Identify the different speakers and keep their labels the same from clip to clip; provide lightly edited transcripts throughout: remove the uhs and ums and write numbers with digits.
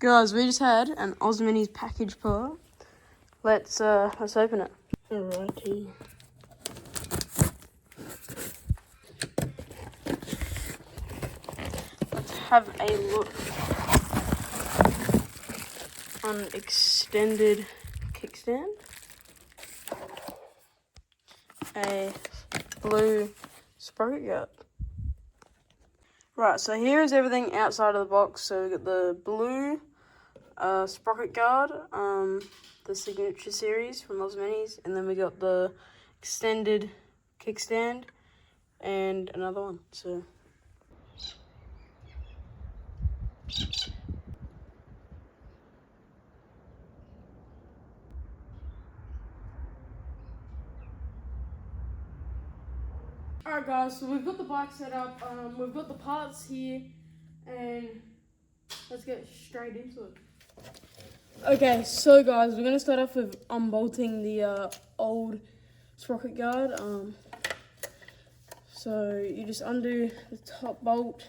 Speaker 1: Guys, we just had an Ozminis package pull. Let's open it. Alrighty. Let's have a look on extended kickstand. A blue sprocket guard. Right, so here is everything outside of the box. So we got the blue sprocket guard, the signature series from Ozminis, and then we got the extended kickstand and another one. So alright guys, so we've got the bike set up, we've got the parts here, and let's get straight into it. Okay, so guys, we're going to start off with unbolting the old sprocket guard. So you just undo the top bolt.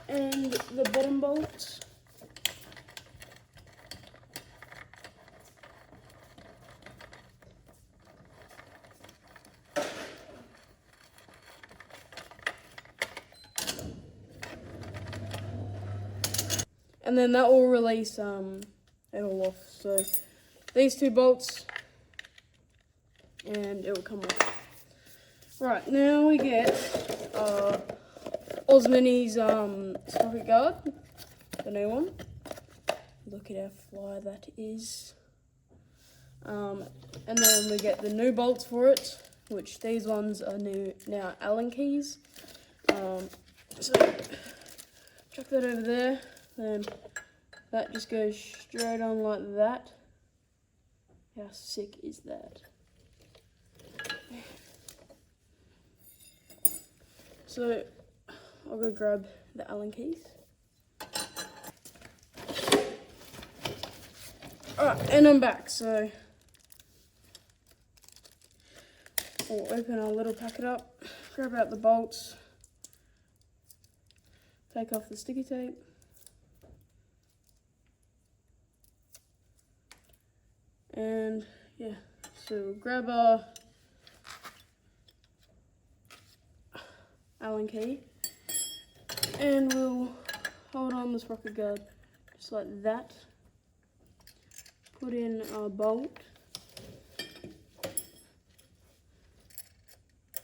Speaker 1: And the bottom bolts. And then that will release it all off. So these two bolts, and it will come off. Right, now we get Ozminis sprocket guard, the new one. Look at how fly that is. And then we get the new bolts for it, which these ones are now Allen keys. So chuck that over there. Then that just goes straight on like that. How sick is that? So I'll go grab the Allen keys. Alright, and I'm back. So we'll open our little packet up, grab out the bolts, take off the sticky tape. And yeah, so we'll grab our Allen key and we'll hold on the sprocket guard just like that. Put in our bolt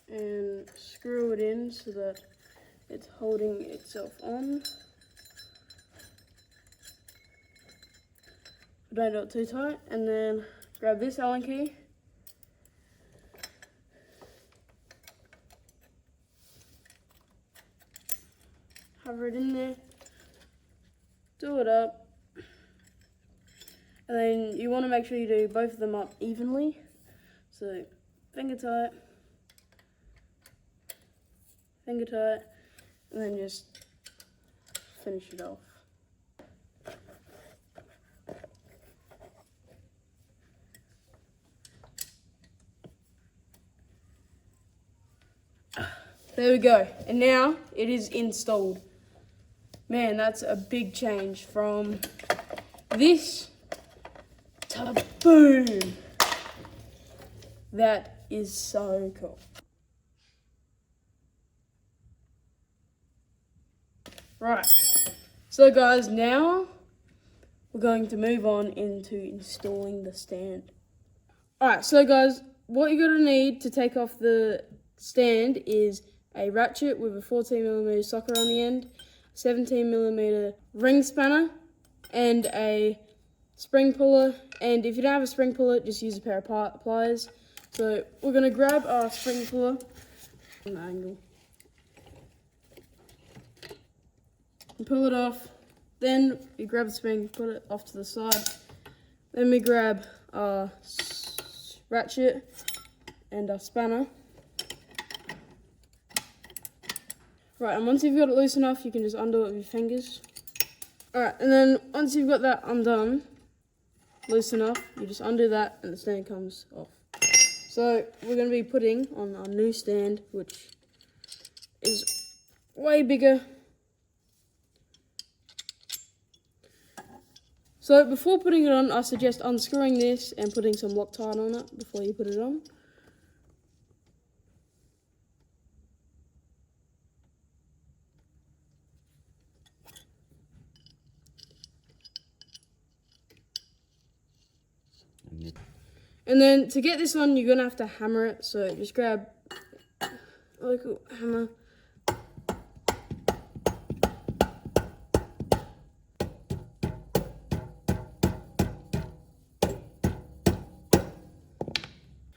Speaker 1: and screw it in so that it's holding itself on. Don't do it too tight, and then grab this Allen key. Hover it in there, do it up, and then you want to make sure you do both of them up evenly. So finger tight, and then just finish it off. There we go, and now it is installed. Man, that's a big change from this to boom. That is so cool. Right, so guys, now we're going to move on into installing the stand. Alright, so guys, what you're going to need to take off the stand is a ratchet with a 14mm socket on the end, 17mm ring spanner, and a spring puller. And if you don't have a spring puller, just use a pair of pliers. So we're going to grab our spring puller on an angle and pull it off. Then we grab the spring, put it off to the side. Then we grab our ratchet and our spanner. Right, and once you've got it loose enough, you can just undo it with your fingers. Alright, and then once you've got that undone, loose enough, you just undo that and the stand comes off. So we're going to be putting on our new stand, which is way bigger. So before putting it on, I suggest unscrewing this and putting some Loctite on it before you put it on. And then to get this on, you're going to have to hammer it. So just grab a local hammer.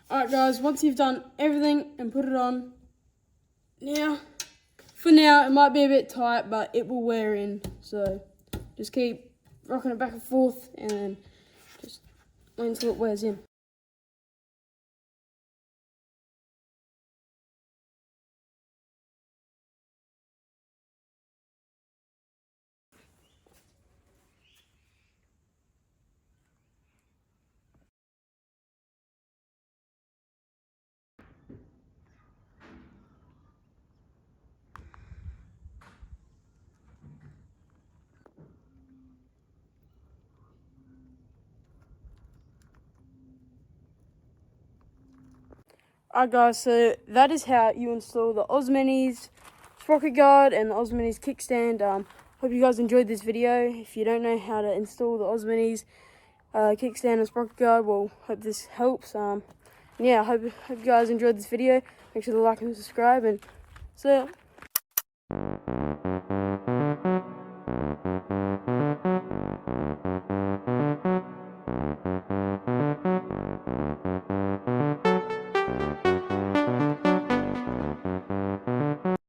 Speaker 1: Alright guys, once you've done everything and put it on, for now it might be a bit tight, but it will wear in. So just keep rocking it back and forth and then just wait until it wears in. Alright guys, so that is how you install the Ozminis sprocket guard and the Ozminis kickstand. Hope you guys enjoyed this video. If you don't know how to install the Ozminis kickstand and sprocket guard, well, hope this helps. Yeah, hope you guys enjoyed this video. Make sure to like and subscribe, and see ya.